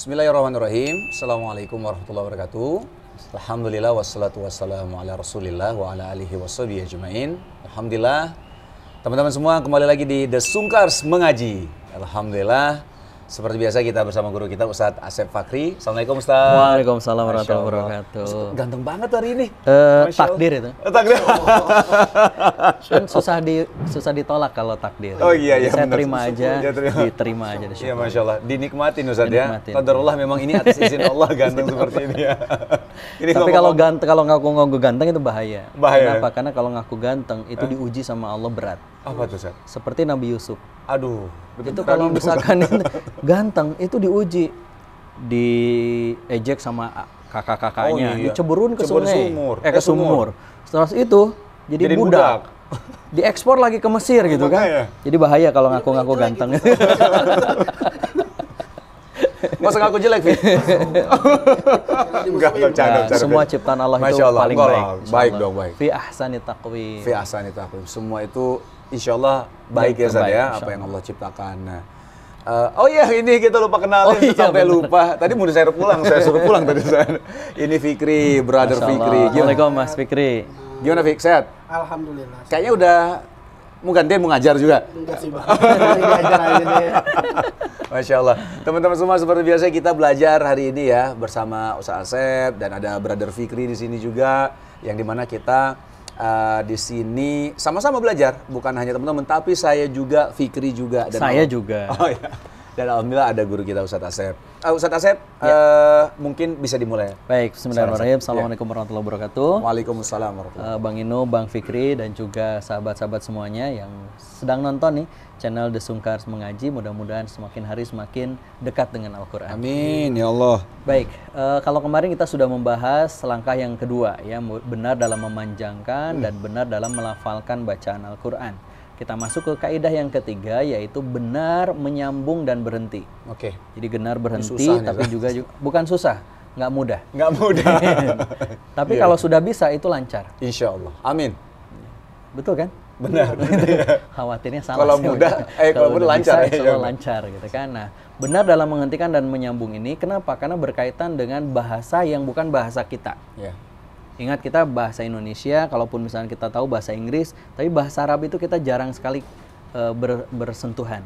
Bismillahirrahmanirrahim. Assalamualaikum warahmatullahi wabarakatuh. Alhamdulillah wassalatu wassalamu ala Rasulillah wa ala alihi washabihi ajmain. Alhamdulillah. Teman-teman semua kembali lagi di The Sungkars Mengaji. Alhamdulillah. Seperti biasa kita bersama guru kita Ustadz Asep Fakri. Assalamualaikum Ustadz. Waalaikumsalam warahmatullahi wabarakatuh. Ganteng banget hari ini. Takdir itu. Takdir. Kan susah ditolak kalau takdir. Oh iya iya. Saya benar. terima aja, Ya, terima. diterima aja. Iya Masya Allah. Dinikmatin Ustadz ya. Dinikmatin. Qadarullah memang ini atas izin Allah ganteng seperti ini ya. Ini Tapi kalau ngaku ganteng itu bahaya. Bahaya. Kenapa? Karena kalau ngaku ganteng itu diuji sama Allah berat. Apa tuh Ustadz? Seperti Nabi Yusuf. Aduh. Itu kalau misalkan ganteng itu diuji, diejek sama kakak-kakaknya, Oh, iya. diceburun ke Cebur sungai, sumur. ke sumur. Setelah itu jadi budak. Diekspor lagi ke Mesir gitu kan. Makanya. Jadi bahaya kalau ngaku-ngaku ganteng. Nggak usah ngaku jelek, Fit. Enggak, bercanda. Semua ciptaan Allah itu Masya Allah, paling enggak baik. lah. Insya Baik Allah. dong, baik. Fi ahsani taqwim. Fi ahsani taqwim. Semua itu insya Allah baik ya Ustadz terbaik, ya, insya apa yang Allah. Allah ciptakan. Nah, oh iya ini kita lupa kenalin Oh iya, sampai bener. lupa. Tadi mau saya suruh pulang tadi saya. Ini Fikri, brother Masya Allah. Fikri. Assalamualaikum Mas Fikri. Gimana Fik, sehat? Alhamdulillah. Kayaknya udah mau gantian mau ngajar juga. Enggak sih, Bang. Ngajar aja deh. Masya Allah. Teman-teman semua seperti biasa kita belajar hari ini ya bersama Ustaz Asep dan ada brother Fikri di sini juga yang dimana kita di sini sama-sama belajar, bukan hanya teman-teman tapi saya juga, Fikri juga dan Saya juga. Oh iya. Dan alhamdulillah ada guru kita Ustaz Asep. Ustaz Asep mungkin bisa dimulai. Baik, bismillahirrahmanirrahim. Assalamualaikum warahmatullahi wabarakatuh. Waalaikumsalam warahmatullahi Bang Inu, Bang Fikri, dan juga sahabat-sahabat semuanya yang sedang nonton nih channel The Sungkars Mengaji. Mudah-mudahan semakin hari semakin dekat dengan Al-Quran. Amin ya Allah. Baik, kalau kemarin kita sudah membahas langkah yang kedua, ya benar dalam memanjangkan dan benar dalam melafalkan bacaan Al-Quran. Kita masuk ke kaidah yang ketiga, yaitu benar menyambung dan berhenti. Oke. Jadi benar berhenti, Susah nih, tapi juga bukan susah, nggak mudah. Nggak mudah. Tapi Iya. kalau sudah bisa itu lancar, Insya Allah. Amin. betul kan? Benar. Khawatirnya salah. Kalau sih. mudah, kalau mudah udah lancar bisa, ya. insya Allah lancar gitu kan. Nah, benar dalam menghentikan dan menyambung ini, kenapa? Karena berkaitan dengan bahasa yang bukan bahasa kita. Ya. Ingat kita bahasa Indonesia, kalaupun misalnya kita tahu bahasa Inggris, tapi bahasa Arab itu kita jarang sekali bersentuhan.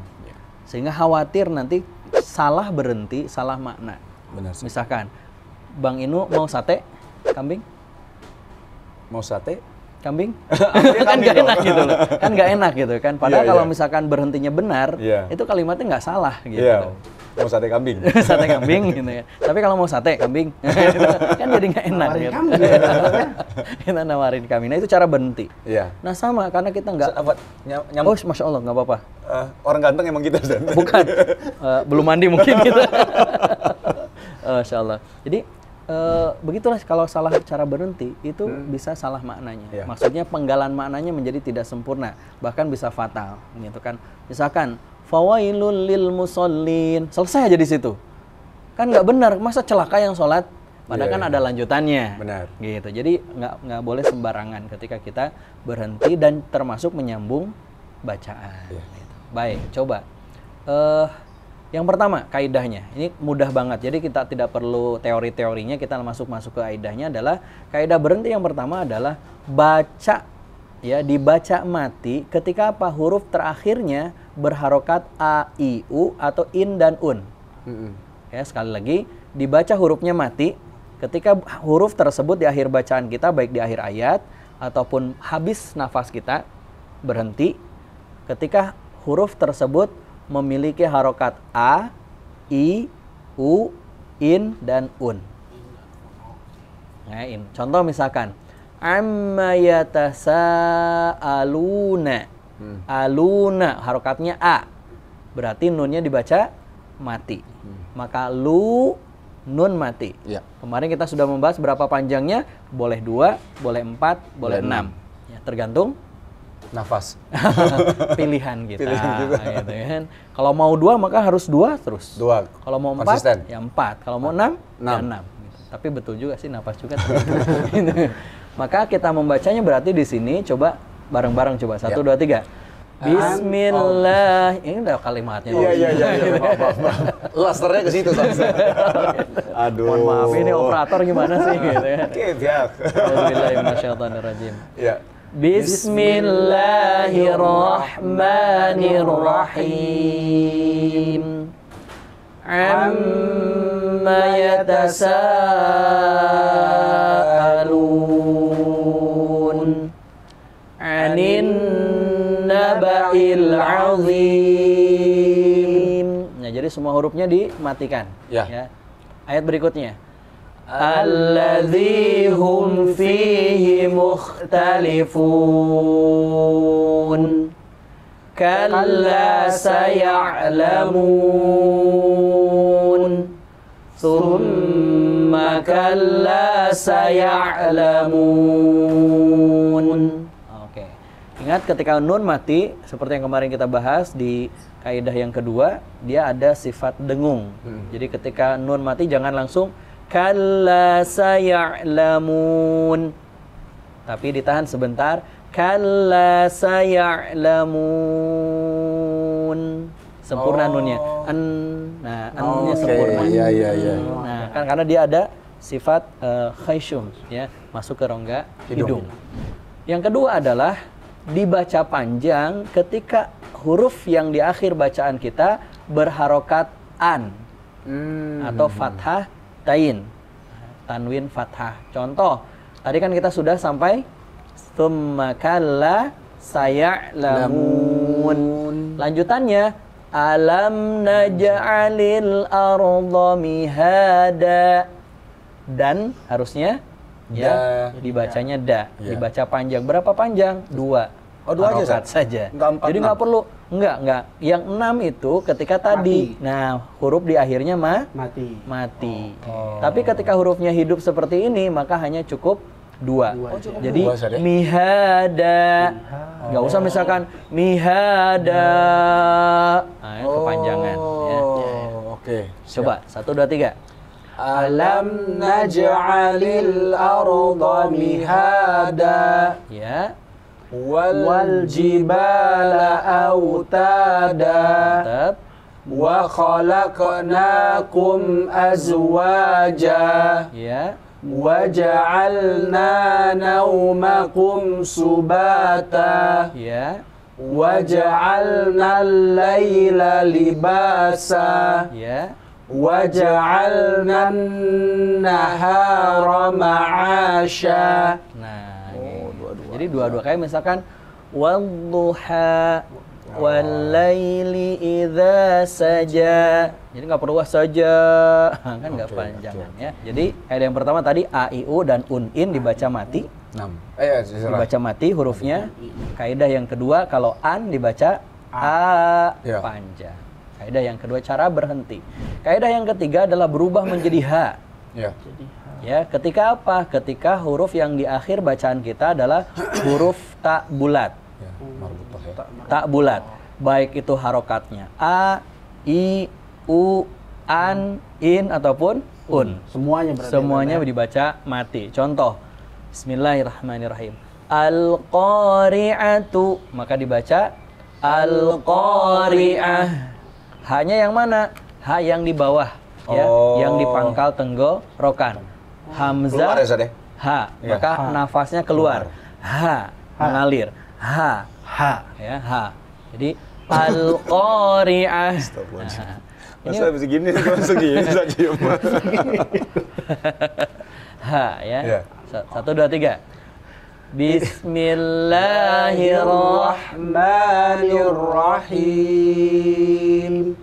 Sehingga khawatir nanti salah berhenti, salah makna. Benar sih. Misalkan, Bang Inu mau sate kambing? Mau sate? Kambing? Dia Kan kambing nggak dong. enak gitu loh. Kan nggak enak gitu kan. Padahal Iya, kalau iya. misalkan berhentinya benar, Iya. itu kalimatnya nggak salah gitu. Iya. Mau sate kambing. Sate kambing gitu ya. Tapi kalau mau sate kambing, kan jadi nggak enak Nawarin gitu. kambing ya, kan? Kita nawarin kambing. Nah itu cara berhenti. Iya. Nah sama karena kita nggak. Apa? Oh masya Allah nggak apa-apa. Orang ganteng emang kita Ustaz. Bukan. Belum mandi mungkin gitu. Masya Allah. Jadi begitulah kalau salah cara berhenti itu bisa salah maknanya. Iya. Maksudnya penggalan maknanya menjadi tidak sempurna, bahkan bisa fatal gitu kan. Misalkan fawailul lil musallin, selesai aja di situ. Kan nggak benar, masa celaka yang sholat? Padahal Iya, kan iya. ada lanjutannya. Benar. Gitu. Jadi nggak boleh sembarangan ketika kita berhenti dan termasuk menyambung bacaan. Iya. Gitu. Baik, coba. Yang pertama, kaidahnya. Ini mudah banget. Jadi kita tidak perlu teori-teorinya, kita masuk ke kaidahnya adalah kaidah berhenti yang pertama adalah baca, ya, dibaca mati ketika apa? Huruf terakhirnya berharokat a, i, u atau in dan un. Ya, sekali lagi, dibaca hurufnya mati ketika huruf tersebut di akhir bacaan kita, baik di akhir ayat ataupun habis nafas kita, berhenti ketika huruf tersebut memiliki harokat a, i, u, in, dan un. Nah, in. Contoh misalkan, amma yatasaaluna. Aluna, harokatnya a. Berarti nunnya dibaca mati. Maka lu, nun mati. Iya. Kemarin kita sudah membahas berapa panjangnya. Boleh 2, boleh 4, boleh 6. Ya, tergantung Nafas. pilihan kita. Pilihan juga. Gitu kan. Kalau mau 2 maka harus 2 terus. 2. Kalau mau 4 Konsisten. ya 4. Kalau mau 6 ya 6. 6. Gitu. Tapi betul juga sih nafas juga. Gitu. Maka kita membacanya berarti di sini coba bareng-bareng coba 1 2 3. Bismillah. Ini udah kalimatnya. Iya. Maaf. Lasternya ke situ Ustaz. Aduh. Mohon maaf, ini operator gimana sih gitu ya. Oke, biar. Auzubillahiminasyaitonirrajim. Ya. Bismillahirrahmanirrahim. Amma yatasaalun 'anin naba'il 'azim. Nah, jadi semua hurufnya dimatikan. Ya. Ayat berikutnya. Alladzi hum fihi mukhtalifun. Kalla saya'lamun. Thumma kalla saya'lamun. Oke. Ingat ketika nun mati, seperti yang kemarin kita bahas di kaidah yang kedua, dia ada sifat dengung. Jadi ketika nun mati jangan langsung kalla saya'lamun. Tapi ditahan sebentar. Kalla saya'lamun. Sempurna nunnya. Nah, an-nya sempurna. Iya. Nah, kan karena dia ada sifat khayshum, ya, masuk ke rongga hidung. Yang kedua adalah dibaca panjang ketika huruf yang di akhir bacaan kita berharokat an atau fathah tain, tanwin fathah. Contoh, tadi kan kita sudah sampai tsumma kalla saya'lamun. Lanjutannya alam naj'alil arda mihada. Dan harusnya ya dibacanya da, dibaca panjang. Berapa panjang? 2. Oh, 2 aja saja. Enggak 4, jadi nggak perlu, enggak. Yang 6 itu ketika tadi. Nah, huruf di akhirnya mati. Tapi ketika hurufnya hidup seperti ini, maka hanya cukup 2. Jadi mihada. Nggak usah misalkan mihada. Nah, kepanjangan. Ya. Oke. Coba 1, 2, 3. Alam naj'alil arda mihada. Ya. Wal jibala autada. Tetap. Wa khalaqnakum azwaja. Ya. Wa ja'alna naumakum subata. Ya. Wa ja'alna al-laila libasa. Ya. Wa ja'alna an-nahara ma'asha. Nah, jadi dua-dua kayak misalkan wadduha wal-laili idza saja. Jadi nggak perlu saja, kan nggak panjangan ya. Jadi ada yang pertama tadi a i u dan un in dibaca mati. 6. Dibaca mati hurufnya. Kaidah yang kedua kalau an dibaca a panjang. Kaidah yang kedua cara berhenti. Kaidah yang ketiga adalah berubah menjadi ha. Ya. Ya, ketika apa? Ketika huruf yang di akhir bacaan kita adalah huruf tak bulat. Ya, marbutah ya. Tak bulat. Baik itu harokatnya a, i, u, an, in ataupun un. Semuanya dibaca mati. Contoh, Bismillahirrahmanirrahim. Al-qari'atu, maka dibaca al-qari'ah. Hanya yang mana? Ha yang di bawah, ya, yang di pangkal tenggorokan. Hamzah, Keluar ya, Ustaz, ya? ha, maka nafasnya keluar. Ha, mengalir. Ha, ya, ha. Jadi al-qari'ah. Masa begini saja. Ha, ya. 1, 2, 3. Bismillahirrahmanirrahim.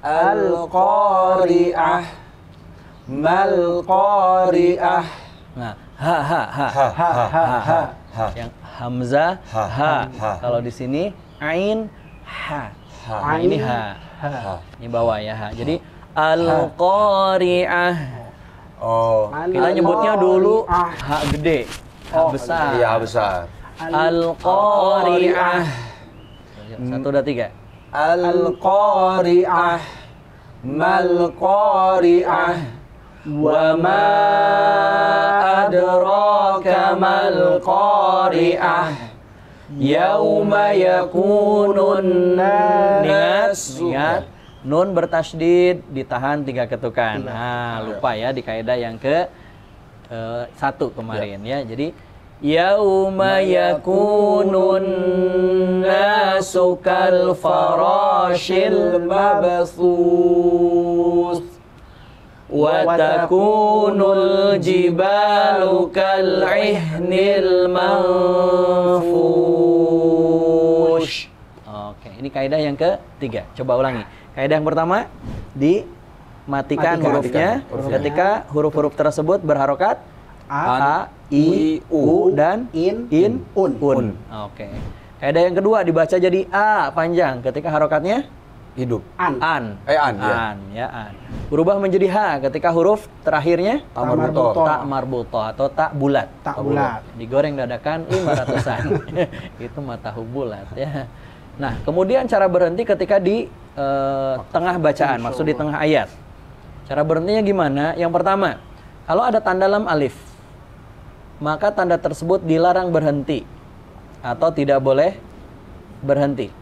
Al-qari'ah mal-qari'ah. Nah, ha. Yang hamzah ha. Kalau di sini ain ha. Ini ha. Ini bawah ya ha. Jadi al-qari'ah. Kita nyebutnya dulu ha gede. Ha besar. Iya, besar. Al-qari'ah. 1, 2, 3. Al-qari'ah mal-qari'ah. Wa ma adraka mal-qari'ah. Yauma yakunun nasu. Ingat, nun bertasydid, ditahan 3 ketukan. Nah, lupa ya di kaidah yang ke 1 kemarin ya. Jadi yauma yakunun nasu kal farashil mabthus wa takunul jibalu kal ihnil manfush. Oke, ini kaidah yang ketiga. Coba ulangi. Kaidah yang pertama, dimatikan hurufnya ketika huruf-huruf tersebut berharokat a, i, u, dan in, un. Oke. Kaidah yang kedua dibaca jadi a panjang ketika harokatnya Hidup. an. An, ya. An, ya an. Berubah menjadi ha ketika huruf terakhirnya Ta marbutoh. tak marbutoh atau tak bulat. Tak bulat. Digoreng dadakan 500-an. Itu mah tahu bulat ya. Nah, kemudian cara berhenti ketika di tengah bacaan, maksud di tengah ayat. Cara berhentinya gimana? Yang pertama, kalau ada tanda lam alif, maka tanda tersebut dilarang berhenti atau tidak boleh berhenti.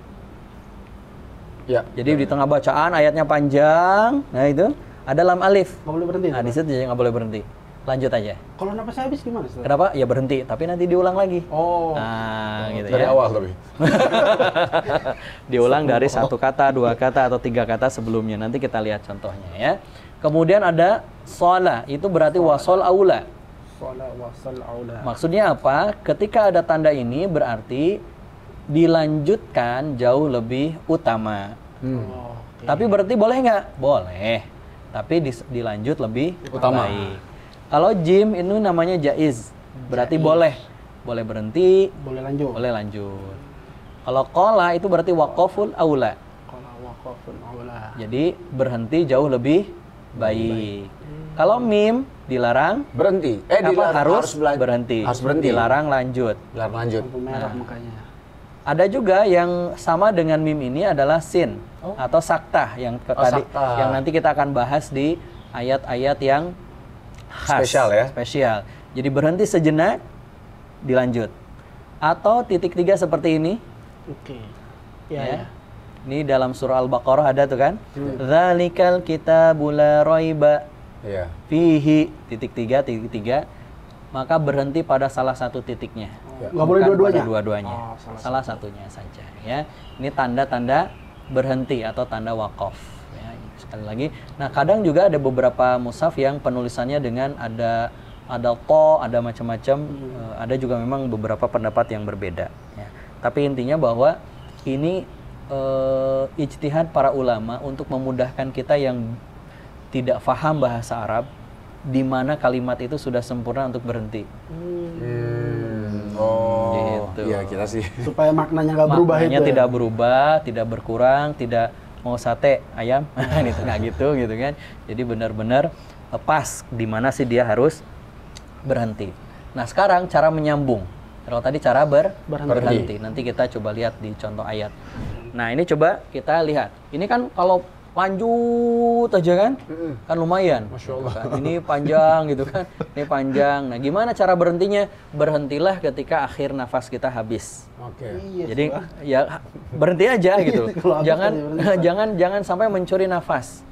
Ya. Jadi di tengah bacaan ayatnya panjang, nah itu ada lam alif. Nggak boleh berhenti. Nah, di situ nggak boleh berhenti. Lanjut aja. Kalau nafas habis gimana, Ustaz? Kenapa? Ya berhenti, tapi nanti diulang lagi. Oh. Nah, gitu Dari ya. awal tapi. Diulang dari 1 kata, 2 kata, atau 3 kata sebelumnya. Nanti kita lihat contohnya ya. Kemudian ada shola, itu berarti wasol aula. Sholat wasal aula. Maksudnya apa? Ketika ada tanda ini berarti dilanjutkan jauh lebih utama. Oh, oke. Tapi berarti boleh nggak? Boleh. Tapi dilanjut lebih Utama. baik. Kalau jim itu namanya jaiz. Berarti boleh. Boleh berhenti, Boleh lanjut. boleh lanjut. Kalau qola itu berarti waqaful aula. Kalau waqafun aula. Jadi berhenti jauh lebih baik. Kalau mim dilarang, Berhenti. harus berhenti. Harus berhenti. Dilarang lanjut. Dilarang lanjut. Lampu merah mukanya. Ada juga yang sama dengan mim ini adalah sin atau saktah yang saktah. yang nanti kita akan bahas di ayat-ayat yang khas, Spesial ya? Spesial. Jadi berhenti sejenak, dilanjut. Atau titik 3 seperti ini. Oke. Ya. Ya. Ini dalam surah Al-Baqarah ada tuh kan? Dzalikal kitabul la raiba Iya. fihi titik 3. Maka berhenti pada salah satu titiknya. Nggak boleh Bukan dua-duanya? pada dua-duanya. Oh, salah satunya saja ya. Ini tanda-tanda berhenti atau tanda wakaf ya. Sekali lagi. Nah, kadang juga ada beberapa mushaf yang penulisannya dengan ada to, ada macam-macam. Ada juga memang beberapa pendapat yang berbeda ya. Tapi intinya bahwa ini ijtihad para ulama untuk memudahkan kita yang tidak paham bahasa Arab, di mana kalimat itu sudah sempurna untuk berhenti. Oh. Gitu. Iya, kita sih. Supaya maknanya nggak berubah itu. Maknanya ya? tidak berubah, tidak berkurang, tidak mau sate ayam, itu nggak gitu kan. Jadi benar-benar pas di mana sih dia harus berhenti. Nah, sekarang cara menyambung. Kalau tadi cara berhenti. Nanti kita coba lihat di contoh ayat. Nah, ini coba kita lihat. Ini kan kalau lanjut aja kan, kan lumayan. Masya Allah. Kan? Ini panjang gitu kan, ini panjang. Nah, gimana cara berhentinya? Berhentilah ketika akhir nafas kita habis. Oke. Iya, Jadi Pak. ya berhenti aja gitu. Kalau habis Jangan aja berhenti, jangan sampai mencuri nafas.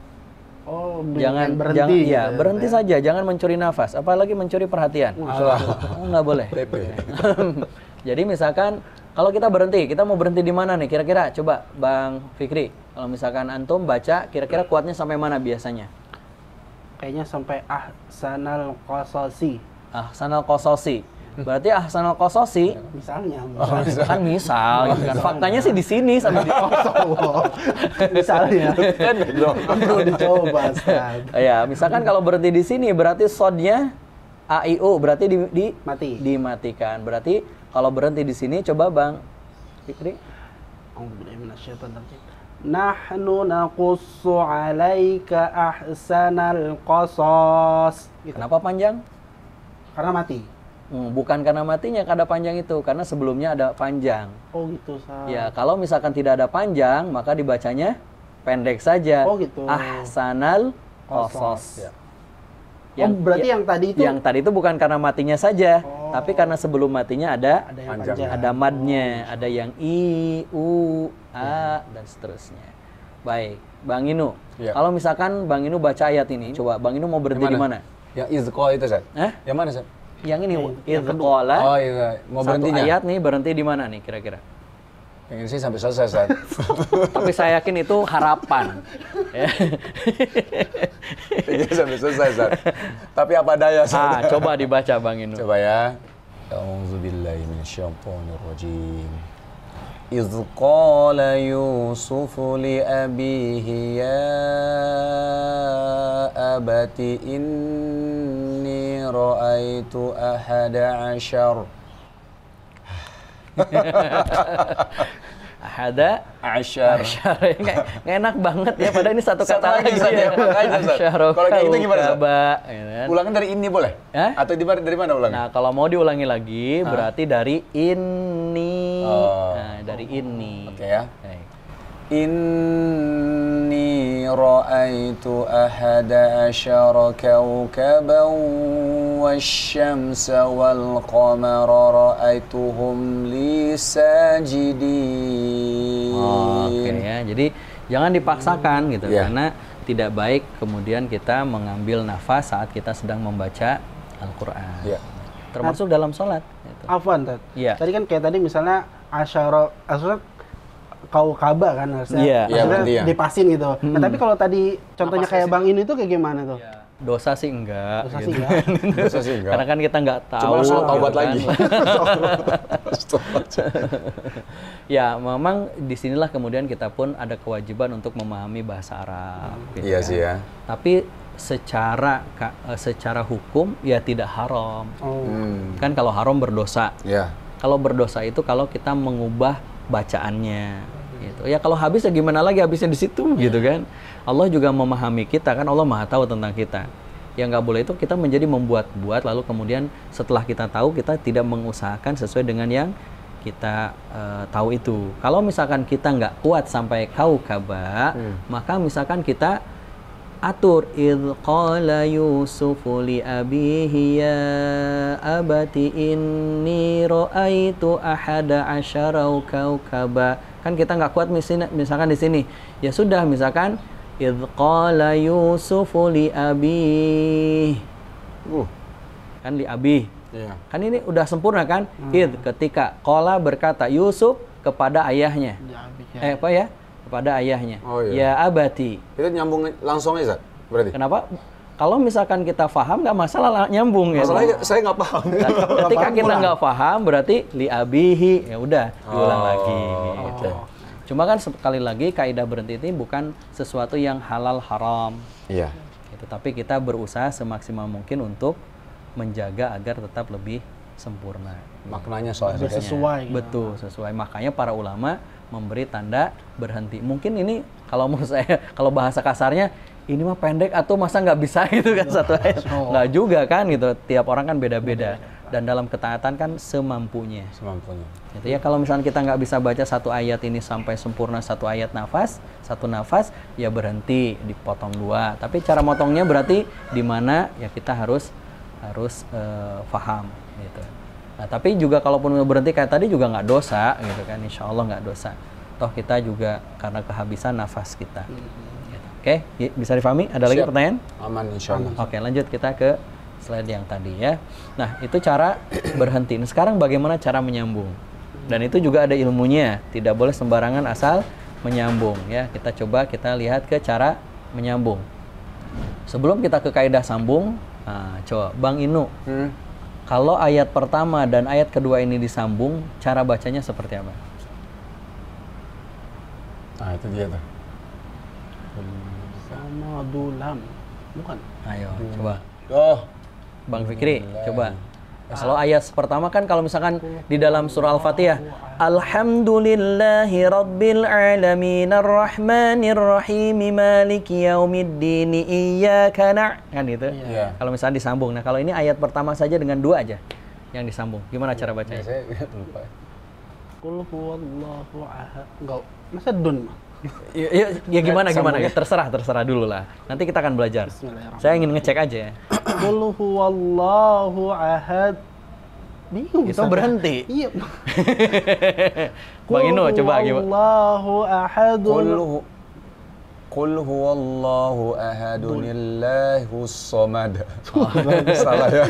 Oh, Jangan berhenti. jangan gitu ya, berhenti saja, jangan mencuri nafas, apalagi mencuri perhatian. Oh, nggak boleh. Jadi misalkan kalau kita berhenti, kita mau berhenti di mana nih? Kira-kira coba Bang Fikri, kalau misalkan antum baca, kira-kira kuatnya sampai mana biasanya? Kayaknya sampai ahsanal qasasi. Ahsanal qasosi. Berarti ahsanal qasosi Misalnya. kan misal gitu kan. Faktanya sih di sini sampai di Misalnya. Perlu dicoba, Ustaz. ya, misalkan kalau berhenti di sini berarti sodnya a i u berarti Mati. dimatikan. Berarti kalau berhenti di sini coba Bang Fikri. A'udzubillahi minasyaitonir rajim. Nahnu naqussu 'alaika ahsanal qasas. Gitu. Kenapa panjang? Karena mati. Bukan karena matinya kada panjang itu, karena sebelumnya ada panjang. Oh gitu, Ustaz. Ya, kalau misalkan tidak ada panjang, maka dibacanya pendek saja. Oh, gitu. Ahsanal Qasas. qasas. Ya. berarti yang tadi itu Yang tadi itu bukan karena matinya saja, tapi karena sebelum matinya ada ada yang Panjang. panjang. ada madnya, ada yang i, u, a, dan seterusnya. Baik, Bang Inu. Ya. Kalau misalkan Bang Inu baca ayat ini, coba Bang Inu mau berhenti di mana? Yang izqal itu, Ustaz. Yang mana, Ustaz? Yang ini, yang idqala. Oh iya, mau Satu berhentinya. ayat nih berhenti di mana nih kira-kira? Yang ini sih sampai selesai, Ustaz. Tapi saya yakin itu harapan. Ya. Iya, sampai selesai, Ustaz. Tapi apa daya, Ustaz? Coba dibaca Bang Inu. Coba ya. A'udzubillahi minasyaitonirrajim. إذ قال يوسف لأبيه يا أبت إني رأيت أحد عشر Ahada عشر nggak enak banget ya, padahal ini satu Satu kata lagi, lagi Ustaz, ya. ya, makanya, Ustaz. Asyara Kalau kayak gitu gimana, Ustaz? kaukaba, ya kan? Ulangan dari ini boleh? Hah? Atau dari mana ulangnya? Nah, kalau mau diulangi lagi berarti dari ini. Oh. Nah, dari ini. Oke ya. Baik. Inni ra'aitu ahada asyara kawkaban wasyamsa wal qamara ra'aituhum li sajidin. Oke ya. Jadi jangan dipaksakan gitu Iya. karena tidak baik kemudian kita mengambil nafas saat kita sedang membaca Al-Qur'an. Iya. Termasuk dalam sholat gitu. Afwan, Tat. Iya. Tadi kan kayak tadi misalnya asyara kaukaba kan harusnya. Iya. Iya, Maksudnya berarti ya. dipasin gitu. Nah, tapi kalau tadi contohnya kayak Bang ini tuh kayak gimana tuh? Dosa sih enggak. Dosa gitu. sih enggak. Dosa sih enggak. Karena kan kita nggak tahu. Cuma langsung taubat gitu kan. lagi. Ya, memang disinilah kemudian kita pun ada kewajiban untuk memahami bahasa Arab. gitu Iya kan. sih ya. Tapi secara hukum ya tidak haram. Oh. Kan kalau haram berdosa. Ya. Kalau berdosa itu kalau kita mengubah bacaannya. Gitu. Ya kalau habis ya gimana lagi, habisnya di situ gitu kan. Allah juga memahami kita kan, Allah Maha tahu tentang kita. Yang nggak boleh itu kita menjadi membuat-buat lalu kemudian setelah kita tahu kita tidak mengusahakan sesuai dengan yang kita tahu itu. Kalau misalkan kita nggak kuat sampai kaukaba, maka misalkan kita atur idh qala yusufu li abihi ya abati inni ra'aitu ahada asyara kaukaba. Kan kita nggak kuat misalkan di sini. Ya sudah, misalkan idh qala yusufu li abihi. Kan li abi. Iya. Kan ini udah sempurna kan? Idh ketika qala berkata Yusuf kepada ayahnya. Ya, bikin. Apa ya? Kepada ayahnya. Oh, iya. Ya abati. Itu nyambung langsung aja, Zat? Berarti? Kenapa? Kalau misalkan kita paham nggak masalah nyambung ya. Masalahnya saya nggak paham. Ketika kita nggak paham berarti li abihi, ya udah diulang lagi. Gitu. oke. Cuma kan sekali lagi kaidah berhenti ini bukan sesuatu yang halal haram. Iya. Gitu. Tapi kita berusaha semaksimal mungkin untuk menjaga agar tetap lebih sempurna. Maknanya soalnya. Udah sesuai. Betul, sesuai. Makanya para ulama memberi tanda berhenti. Mungkin ini kalau menurut saya, kalau bahasa kasarnya, ini mah pendek atau masa nggak bisa gitu kan satu ayat. Nggak juga kan gitu. Tiap orang kan beda-beda. Dan dalam ketaatan kan semampunya. Semampunya. Gitu ya. Kalau misalnya kita nggak bisa baca satu ayat ini sampai sempurna satu ayat satu nafas, ya berhenti, dipotong dua. Tapi cara motongnya berarti di mana ya kita harus paham gitu. Nah, tapi juga kalaupun berhenti kayak tadi juga nggak dosa gitu kan, insya Allah nggak dosa. Toh kita juga karena kehabisan nafas kita. Gitu. Oke, bisa difahami? Ada lagi Siap. pertanyaan? Aman insya Allah. Oke, lanjut kita ke slide yang tadi ya. Nah, itu cara berhenti. Nah, sekarang bagaimana cara menyambung? Dan itu juga ada ilmunya. Tidak boleh sembarangan asal menyambung ya. Kita lihat ke cara menyambung. Sebelum kita ke kaidah sambung, coba Bang Inu. Kalau ayat pertama dan ayat kedua ini disambung, cara bacanya seperti apa? Nah itu dia tuh. Sama dulam. Bukan. Ayo, coba. Oh. Bang Fikri, coba. Kalau ayat pertama kan kalau misalkan di dalam surah Al-Fatihah, Alhamdulillahi Rabbil Alamin Ar-Rahmanir Rahim Maliki Yaumiddin Iyyaka kan itu. Iya. Kalau misalnya disambung. Nah, kalau ini ayat pertama saja dengan dua aja yang disambung. Gimana cara bacanya? Saya lupa. Qul huwallahu ahad. Enggak. Masa dun? Ya gimana? Terserah dulu lah. Nanti kita akan belajar. Bismillahirrahmanirrahim. Saya ingin ngecek aja. Qul huwallahu ahad. Bingung. Itu berhenti. Iya. Bang Inu coba gimana? Allahu ahadun. Qul huwallahu ahadunillahus samad. Salah ya.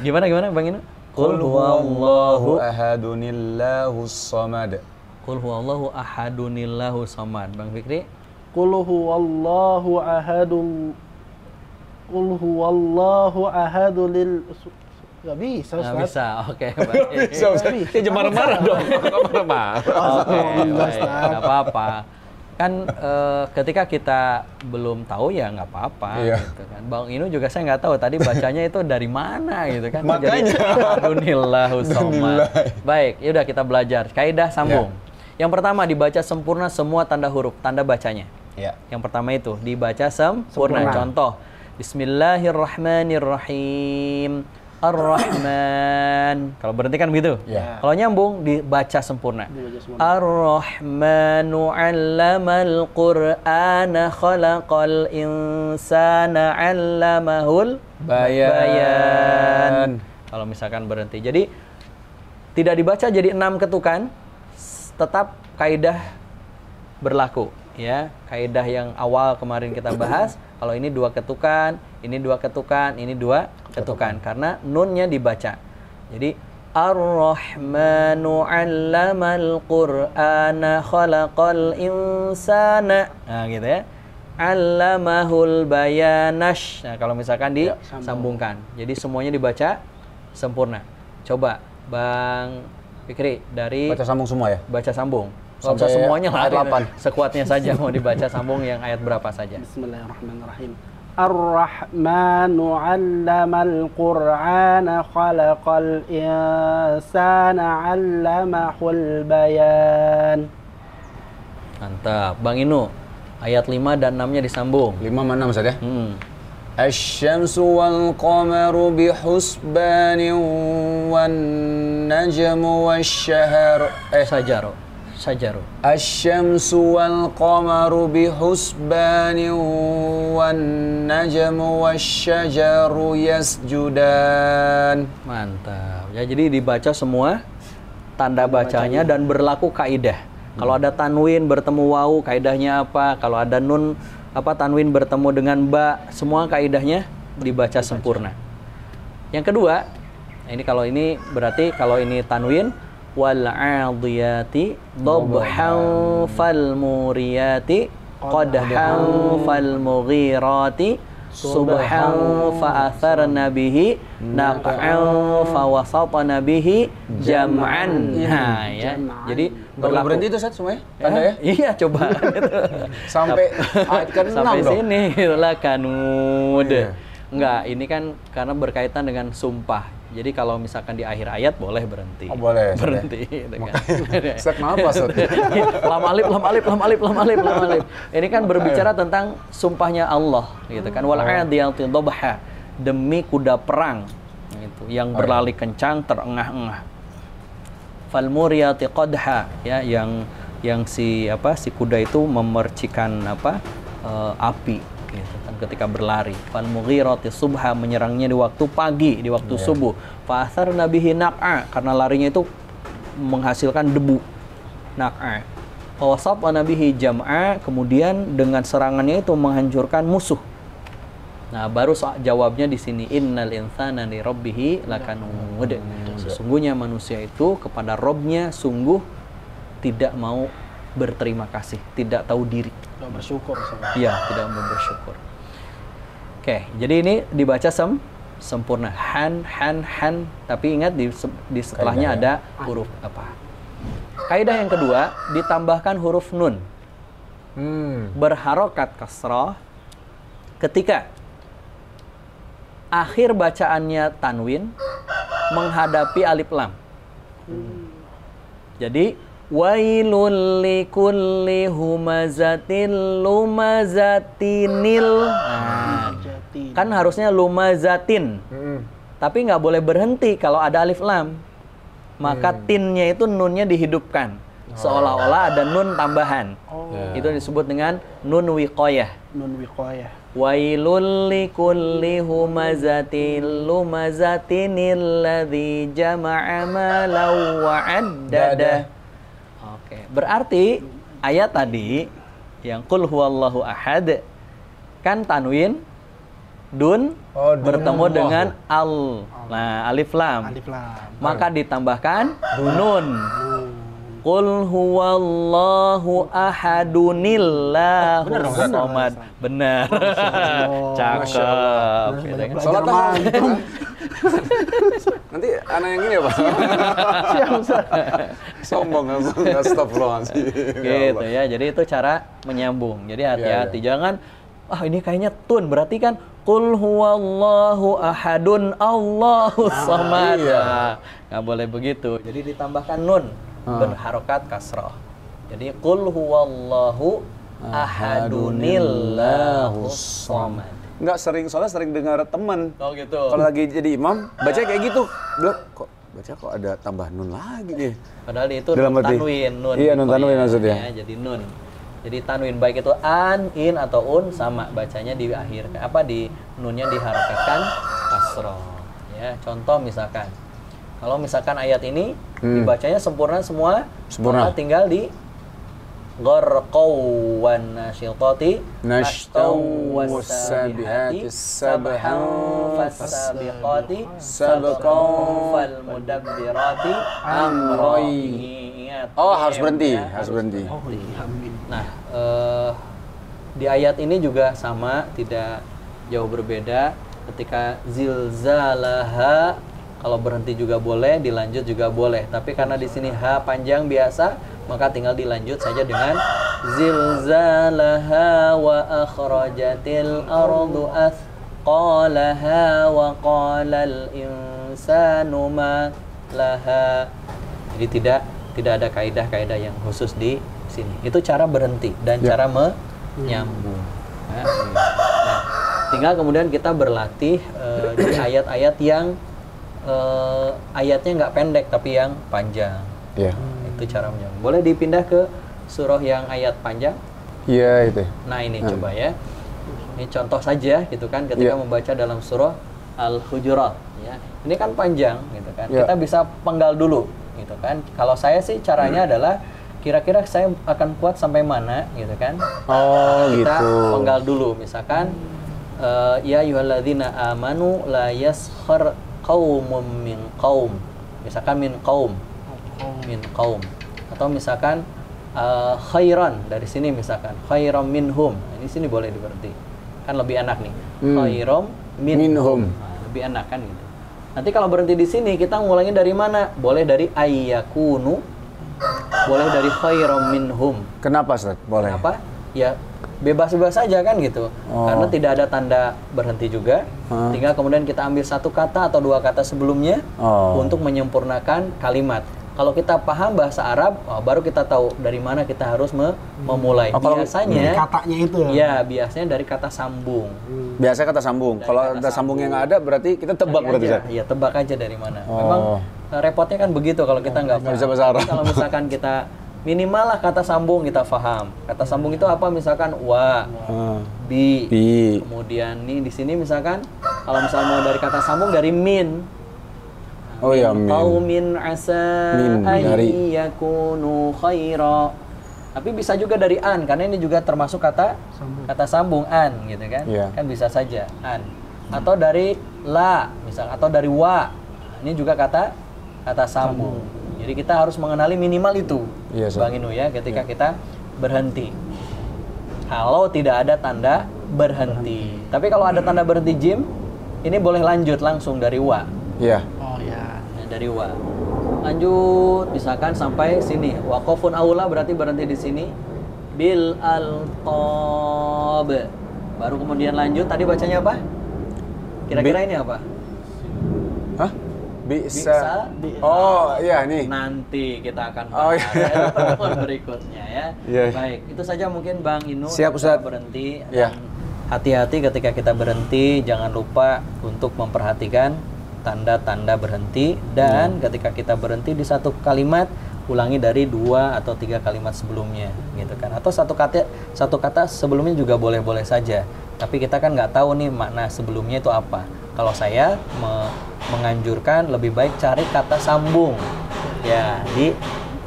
Gimana Bang Inu? Qul huwallahu ahadunillahus samad. Qul huwallahu ahadunillahu samad. Bang Fikri? Qul huwallahu ahadun. Qul huwallahu ahadul. Gak bisa, Nggak Ustaz. bisa, oke. Baik. Ya jangan marah-marah dong. Marah-marah. Oke, baik, nggak apa-apa. Kan ketika kita belum tahu ya nggak apa-apa. Iya. Gitu kan. Bang Inu juga saya nggak tahu tadi bacanya itu dari mana gitu kan. Makanya. Jadi Alhamdulillah. Baik, yaudah kita belajar. Kaidah sambung. Yang pertama dibaca sempurna semua tanda huruf, tanda bacanya. Ya. Yang pertama itu dibaca sempurna. Sempurna. Contoh, Bismillahirrahmanirrahim. Ar-Rahman. Kalau berhenti kan begitu. Ya. Kalau nyambung dibaca sempurna. Dibaca sempurna. Ar-Rahmanu 'allamal Qur'ana khalaqal insana 'allamahul bayan. Kalau misalkan berhenti. Jadi tidak dibaca jadi 6 ketukan, tetap kaidah berlaku ya. Kaidah yang awal kemarin kita bahas, kalau ini 2 ketukan, ini 2 ketukan, ini 2 ketukan karena nunnya dibaca. Jadi Ar-Rahmanu 'allamal Qur'ana khalaqal insana. Nah, gitu ya. 'Allamahul bayanash. Nah, kalau misalkan disambungkan. Jadi semuanya dibaca sempurna. Coba Bang Fikri dari Baca sambung semua ya? baca sambung. Nggak Sampai usah semuanya lah, ayat 8. sekuatnya saja mau dibaca sambung yang ayat berapa saja. Bismillahirrahmanirrahim. Ar-Rahmanu 'allamal Qur'ana khalaqal insana 'allamahul bayan. Mantap. Bang Inu, ayat 5 dan 6-nya disambung. 5 sama 6 Ustaz ya? Hmm. Asy-syamsu wal qamaru bihusbanin wan najmu wasy-syaharu Sajaru. Asy-syamsu wal qamaru bihusbanin wan najmu wasy-syajaru yasjudan. Mantap. Ya, jadi dibaca semua tanda bacanya dan berlaku kaidah. Kalau ada tanwin bertemu wawu, kaidahnya apa? Kalau ada nun tanwin bertemu dengan ba, semua kaidahnya dibaca sempurna. Yang kedua, ini kalau ini berarti kalau ini tanwin wal 'adiyati dhabhan fal muriyati qadhan fal mughirati subhan fa atharna bihi naq'an fa wasatna bihi jam'an. Nah ya. Jadi Berlaku berhenti itu Ustaz semuanya? Tanda ya? Iya, coba. Sampai ayat ke-6 Sampai dong. sini itulah kanud. Iya. Enggak, ini kan karena berkaitan dengan sumpah. Jadi kalau misalkan di akhir ayat boleh berhenti. Oh, boleh. Berhenti gitu kan. Ustaz kenapa Ustaz? Lam alif. Ini kan berbicara tentang sumpahnya Allah gitu kan. Wal 'adiyati dhabha, demi kuda perang gitu yang berlari kencang terengah-engah. Fal muriyati qadha, ya yang si kuda itu memercikan api gitu kan ketika berlari. Fal mughirati subha, menyerangnya di waktu pagi, di waktu subuh. Fa atharna bihi naq'a, karena larinya itu menghasilkan debu. Naq'a. Fa wasatna bihi jam'a, kemudian dengan serangannya itu menghancurkan musuh. Nah, baru jawabnya di sini, innal insana li rabbih lakanud. Sesungguhnya manusia itu kepada Robnya sungguh tidak mau berterima kasih, tidak tahu diri. Tidak bersyukur. Iya, tidak mau bersyukur. Oke, jadi ini dibaca sempurna. Han, tapi ingat di setelahnya ada huruf apa. Kaidah yang kedua, ditambahkan huruf nun. Berharokat kasrah ketika akhir bacaannya tanwin menghadapi alif lam. Jadi wailul likulli humazatin lumazatinil. Nah, kan harusnya lumazatin. Tapi nggak boleh berhenti kalau ada alif lam. Maka tinnya itu nunnya dihidupkan. seolah-olah ada nun tambahan. Itu disebut dengan nun wiqayah. Nun wiqayah. Wailul likulli humazatil lumazatinil ladzi jama'a malan wa 'addada. Oke, berarti ayat tadi yang qul huwallahu ahad kan tanwin dun bertemu dengan al. Nah, alif lam. Alif lam. Maka ditambahkan nun. Qul huwallahu ahadunillahus samad. Benar. Cakep. Gitu kan. Sholat nanti anak yang ini ya Pak. Siap, Ustaz. Sombong astagfirullahaladzim. Gitu ya. Jadi itu cara menyambung. Jadi hati-hati. Jangan ini kayaknya tun, berarti kan qul huwallahu ahadun Allahus samad. Nggak boleh begitu. Jadi ditambahkan nun berharokat kasrah. Jadi qul huwallahu ahadunillahus samad. Enggak soalnya sering dengar teman. Oh gitu. Kalau lagi jadi imam, baca kayak gitu. Bilang, kok ada tambah nun lagi nih. Padahal itu Dalam nun arti? tanwin, nun. Iya, nun tanwin maksudnya. Ya, jadi nun. Jadi tanwin baik itu an, in atau un sama bacanya di akhir di nunnya diharokatkan kasroh. Ya, contoh misalkan kalau misalkan ayat ini dibacanya sempurna semua, maka tinggal di gharqaw wan nasyitati nashtaw was-sabihati sabhan fas-sabiqati sabqan fal mudabbirati amra. harus berhenti. Nah, di ayat ini juga sama, tidak jauh berbeda. Ketika zilzalaha, kalau berhenti juga boleh, dilanjut juga boleh. Tapi karena di sini ha panjang biasa, maka tinggal dilanjut saja dengan zilzalaha wa akhrajatil ardu athqalaha wa qalal insanu ma laha. Jadi tidak ada kaidah-kaidah yang khusus di sini. Itu cara berhenti dan cara menyambung. Nah, tinggal kemudian kita berlatih di ayat-ayat yang ayatnya nggak pendek tapi yang panjang. Itu cara menyambung. Boleh dipindah ke surah yang ayat panjang? Iya itu. Nah ini coba ya. Ini contoh saja gitu kan ketika membaca dalam surah Al-Hujurat. Ya. Ini kan panjang gitu kan. Kita bisa penggal dulu gitu kan. Kalau saya sih caranya adalah kira-kira saya akan kuat sampai mana gitu kan. Kita penggal dulu misalkan ya ayyuhalladzina amanu la yaskhar qaumun min qaum. Misalkan min qaum. Atau misalkan khairan, dari sini misalkan khairam minhum. Ini sini boleh diberhenti. Kan lebih enak nih. Khairam minhum. Lebih enak kan gitu. Nanti kalau berhenti di sini kita ngulangin dari mana? Boleh dari ayyakunu, boleh dari khairam minhum. Kenapa Ustaz? Boleh. Kenapa? Ya bebas-bebas saja kan gitu. Karena tidak ada tanda berhenti juga. Tinggal kemudian kita ambil satu kata atau dua kata sebelumnya untuk menyempurnakan kalimat. Kalau kita paham bahasa Arab, baru kita tahu dari mana kita harus memulai. Biasanya katanya itu ya biasanya dari kata sambung. Biasanya kata sambung. Kalau ada sambung yang nggak ada, berarti kita tebak berarti Ustaz. Iya, tebak aja dari mana. Memang repotnya kan begitu kalau kita nggak bisa bahasa Arab. Kalau misalkan kita minimal lah kata sambung kita paham. Kata sambung itu apa? Misalkan wa, bi. Kemudian nih di sini misalkan kalau misalnya mau dari kata sambung dari min. Min. Qaumin asa ay yakunu khaira. Tapi bisa juga dari an karena ini juga termasuk kata sambung an gitu kan. Kan bisa saja an. Atau dari la misal atau dari wa. Ini juga kata sambung. Jadi kita harus mengenali minimal itu. Bang Inu ya ketika kita berhenti. Kalau tidak ada tanda berhenti. Tapi kalau ada tanda berhenti jim, ini boleh lanjut langsung dari wa. Dari wa. Lanjut misalkan sampai sini. Waqafun aula berarti berhenti di sini. Bil alqab. Baru kemudian lanjut. Tadi bacanya apa? Kira-kira ini apa? Hah? Bisa. Oh, iya nih. Nanti kita akan bahas pertemuan berikutnya ya. Baik, itu saja mungkin Bang Inu. Siap Ustaz. Berhenti. Hati-hati ketika kita berhenti, jangan lupa untuk memperhatikan tanda-tanda berhenti dan ketika kita berhenti di satu kalimat ulangi dari 2 atau 3 kalimat sebelumnya gitu kan, atau satu kata sebelumnya juga boleh-boleh saja, tapi kita kan nggak tahu nih makna sebelumnya itu apa. Kalau saya menganjurkan lebih baik cari kata sambung ya, di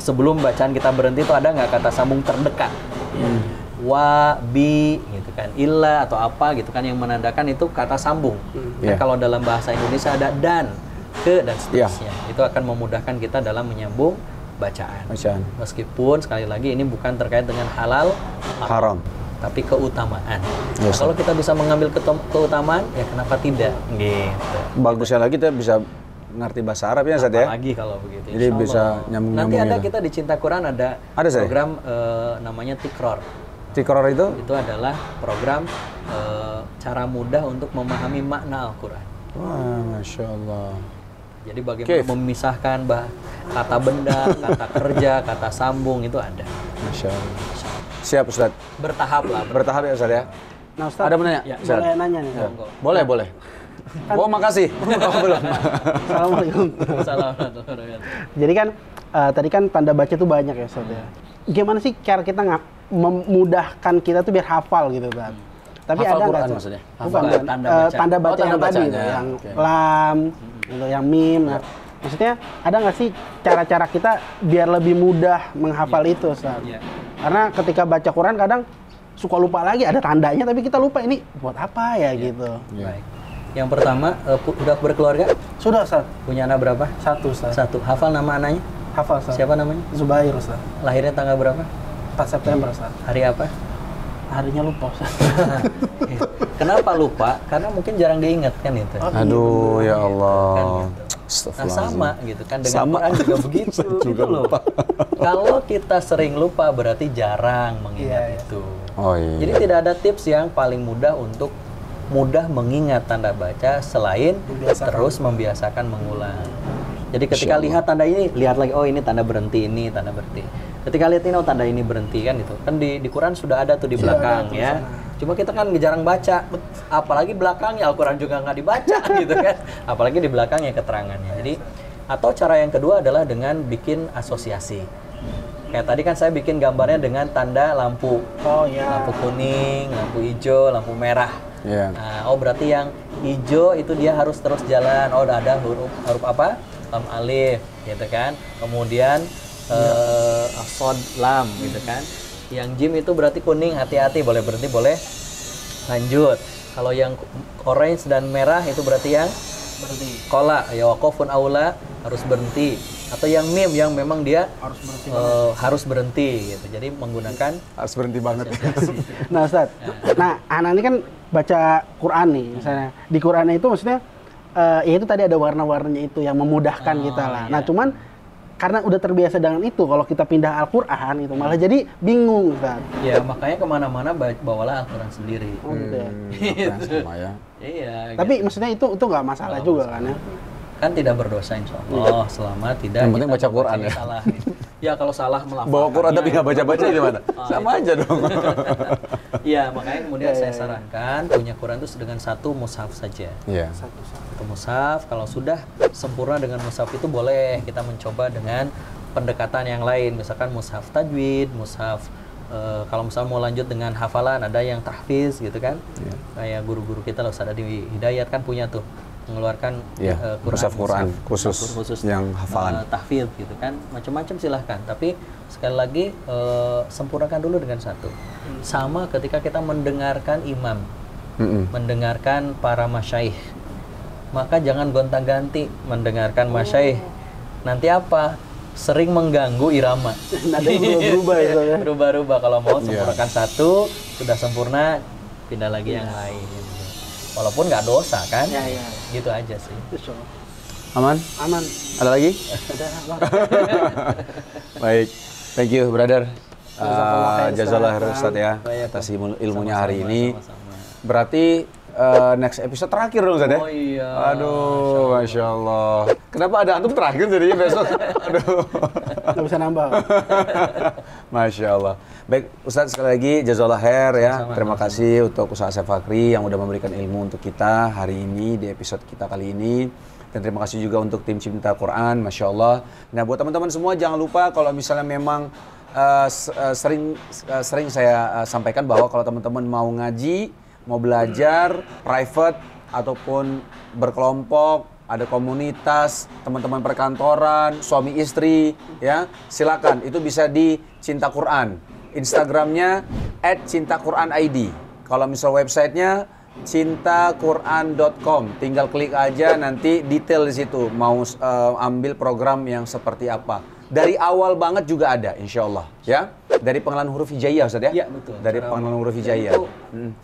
sebelum bacaan kita berhenti itu ada nggak kata sambung terdekat, wa, bi gitu kan, illa atau apa gitu kan yang menandakan itu kata sambung. Kan kalau dalam bahasa Indonesia ada dan, ke, dan seterusnya. Itu akan memudahkan kita dalam menyambung bacaan. Meskipun sekali lagi ini bukan terkait dengan halal haram, tapi keutamaan. Nah, kalau kita bisa mengambil keutamaan, ya kenapa tidak? Gitu. Bagusnya lagi kita bisa ngerti bahasa Arab ya, Ustaz ya. Apalagi kalau begitu. Jadi bisa nyambung-nyambung. Nanti ada gitu. kita di Cinta Quran ada program namanya Tikror. Tikror itu? Itu adalah program cara mudah untuk memahami makna Al-Quran. Wah, Masya Allah. Jadi bagaimana memisahkan kata benda, kata kerja, kata sambung itu ada. Masya Allah. Siap Ustaz. Bertahap lah. Bertahap ya Ustaz ya. Nah Ustaz, ada menanya? Ya, boleh nanya nih. Ya. Boleh. Oh makasih. Oh, belum. Assalamualaikum. Assalamualaikum. Jadi kan tadi kan tanda baca tuh banyak ya Ustaz ya. Gimana sih cara kita memudahkan kita tuh biar hafal gitu kan? Tapi hafal ada Quran nggak? maksudnya? Bukan, tanda baca tanda yang tadi, bacanya. yang lam, gitu, yang mim. Nah, maksudnya ada nggak sih cara-cara kita biar lebih mudah menghafal itu Ustaz? Karena ketika baca Quran kadang suka lupa lagi, ada tandanya tapi kita lupa ini buat apa ya gitu. Baik. Yang pertama, udah berkeluarga? Sudah Ustaz. Punya anak berapa? 1 Ustaz. 1. Hafal nama anaknya? Hafal Ustaz. Siapa namanya? Zubair Ustaz. Lahirnya tanggal berapa? 4 September Ustaz. Hari apa? Harinya lupa Ustaz. Kenapa lupa? Karena mungkin jarang diingat kan itu. Aduh ya Allah. Kan gitu. Nah sama gitu kan dengan Quran juga begitu gitu loh. Kalau kita sering lupa berarti jarang mengingat itu. Oh iya. Jadi tidak ada tips yang paling mudah untuk mudah mengingat tanda baca selain terus membiasakan mengulang. Jadi ketika lihat tanda ini, lihat lagi, oh ini tanda berhenti, ini tanda berhenti. Ketika lihat ini, oh tanda ini berhenti kan itu. Kan di Quran sudah ada tuh di belakang ya. Cuma kita kan jarang baca, apalagi belakangnya Al-Quran juga nggak dibaca gitu kan. Apalagi di belakangnya keterangannya. Jadi atau cara yang kedua adalah dengan bikin asosiasi. Kayak tadi kan saya bikin gambarnya dengan tanda lampu. Oh iya. Lampu kuning, lampu hijau, lampu merah. Nah, oh berarti yang hijau itu dia harus terus jalan. Oh udah ada huruf apa? Lam alif gitu kan. Kemudian sod lam gitu kan. Yang jim itu berarti kuning, hati-hati, boleh berhenti, boleh lanjut. Kalau yang orange dan merah itu berarti yang berhenti. Kola, ya waqafun aula, harus berhenti. Atau yang mim yang memang dia harus berhenti gitu. Jadi menggunakan harus berhenti banget. Nah Ustaz, nah anak ini kan baca Quran nih misalnya. Di Quran itu maksudnya ya itu tadi ada warna-warnanya itu yang memudahkan kita lah. Nah cuman karena udah terbiasa dengan itu, kalau kita pindah Al-Quran itu malah jadi bingung Ustaz. Ya makanya kemana-mana bawalah Al-Quran sendiri. Oh, gitu ya. Sama ya. Iya. Tapi gitu. maksudnya itu nggak masalah juga kan ya? Kan tidak berdosa insya Allah selama tidak yang penting baca Quran ya. Salah. Ya kalau salah melafalkan. Bawa Quran tapi nggak baca-baca gimana? Sama aja dong. Iya makanya kemudian saya sarankan punya Quran itu dengan 1 mushaf saja. Iya. 1 mushaf. Kalau sudah sempurna dengan mushaf itu boleh kita mencoba dengan pendekatan yang lain, misalkan mushaf tajwid, mushaf kalau misalnya mau lanjut dengan hafalan ada yang tahfiz gitu kan. Kayak guru-guru kita loh, Ustaz di Hidayat kan punya tuh mengeluarkan Quran khusus yang hafalan, tahfidz gitu kan, macam-macam silahkan. Tapi sekali lagi sempurnakan dulu dengan 1. Sama ketika kita mendengarkan imam, mendengarkan para masyaikh, maka jangan gonta-ganti mendengarkan masyaikh. Nanti apa? Sering mengganggu irama. Nadanya berubah ya. Berubah-ubah. Kalau mau sempurnakan 1, sudah sempurna, pindah lagi yang lain. Walaupun nggak dosa kan, gitu aja sih. Aman? Aman. Ada lagi? Baik, thank you brother. Jazakallah khair Ustaz ya atas ilmunya hari ini. Berarti next episode terakhir dong Ustaz ya? Oh iya. Aduh, Masya Allah. Kenapa ada antum terakhir jadinya besok? Aduh. Nggak bisa nambah. Masya Allah. Baik, Ustadz sekali lagi jazakallah khair ya. Terima kasih untuk Ustadz Asep Fakri yang udah memberikan ilmu untuk kita hari ini di episode kita kali ini. Dan terima kasih juga untuk tim Cinta Quran, Masya Allah. Nah, buat teman-teman semua jangan lupa kalau misalnya memang sering saya sampaikan bahwa kalau teman-teman mau ngaji, mau belajar, private, ataupun berkelompok, ada komunitas, teman-teman perkantoran, suami istri, ya silakan. Itu bisa di Cinta Quran. Instagramnya @cintaquranid. Kalau misal websitenya cintaquran.com, tinggal klik aja, nanti detail di situ mau ambil program yang seperti apa. Dari awal banget juga ada, insya Allah, ya. Dari pengenalan huruf hijaiyah, Ustaz ya? Iya, betul. Dari pengenalan huruf hijaiyah. Itu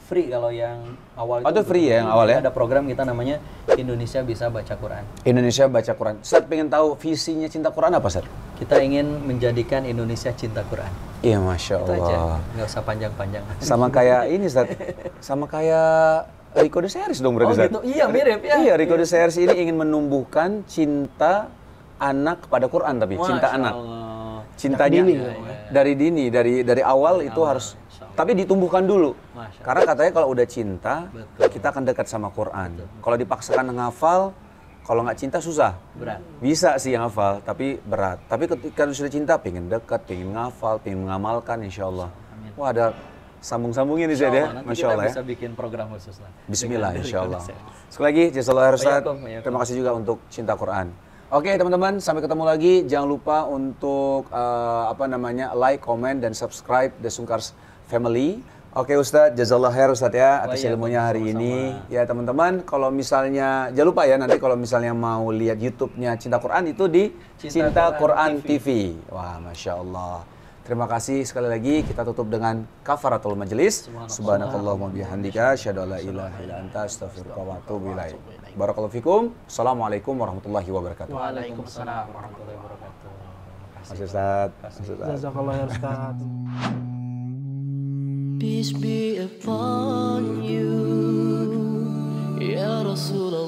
free kalau yang awal Oh, itu free ya, yang awal ya? Ada program kita namanya Indonesia Bisa Baca Quran. Indonesia Baca Quran. Ustaz pengen tahu visinya Cinta Quran apa, Ustaz? Kita ingin menjadikan Indonesia cinta Quran. Iya, Masya Itu aja, Allah. nggak usah panjang-panjang. Sama kayak ini, Ustaz. Sama kayak Rico de Series dong berarti, Oh Ustaz. gitu, iya mirip ya. Iya, Rico de Series ini ingin menumbuhkan cinta anak kepada Quran, tapi cinta Masya anak. Allah. Cintanya dini, dari dini, dari awal itu awal, harus, insya Allah. tapi ditumbuhkan dulu. Masya Karena katanya kalau udah cinta, Betul. kita akan dekat sama Quran. Kalau dipaksakan ngafal, kalau nggak cinta susah. Berat. Bisa sih yang hafal, tapi berat. Tapi ketika sudah cinta, pengen dekat, pengen ngafal, pengen mengamalkan, insya Allah. Wah, ada sambung-sambungnya nih, Zed ya. Nanti Masya kita Allah ya. bisa bikin program khusus lah. Bismillah, Dengan insya Allah. Rico de Series. Sekali lagi, jazakallah khair, Ustaz. Wa'alaikum. Terima kasih juga untuk Cinta Quran. Oke teman-teman, sampai ketemu lagi. Jangan lupa untuk like, comment, dan subscribe The Sungkars Family. Oke Ustadz, jazakallah khair Ustadz ya atas ilmunya hari ini. Ya teman-teman, kalau misalnya jangan lupa ya nanti kalau misalnya mau lihat YouTube-nya Cinta Quran itu di Cinta Quran TV. Wah, Masya Allah. Terima kasih sekali lagi. Kita tutup dengan kafaratul majelis. Subhanakallahumma bihamdika asyhadu an la ilaha illa anta astaghfiruka wa atubu ilaik. Barakallahu fikum. Assalamualaikum warahmatullahi wabarakatuh. Waalaikumsalam warahmatullahi wabarakatuh. Mas Ustadz. Mas Ustadz. Jazakallah khair, Ustaz. Peace be upon you, Ya Rasulullah.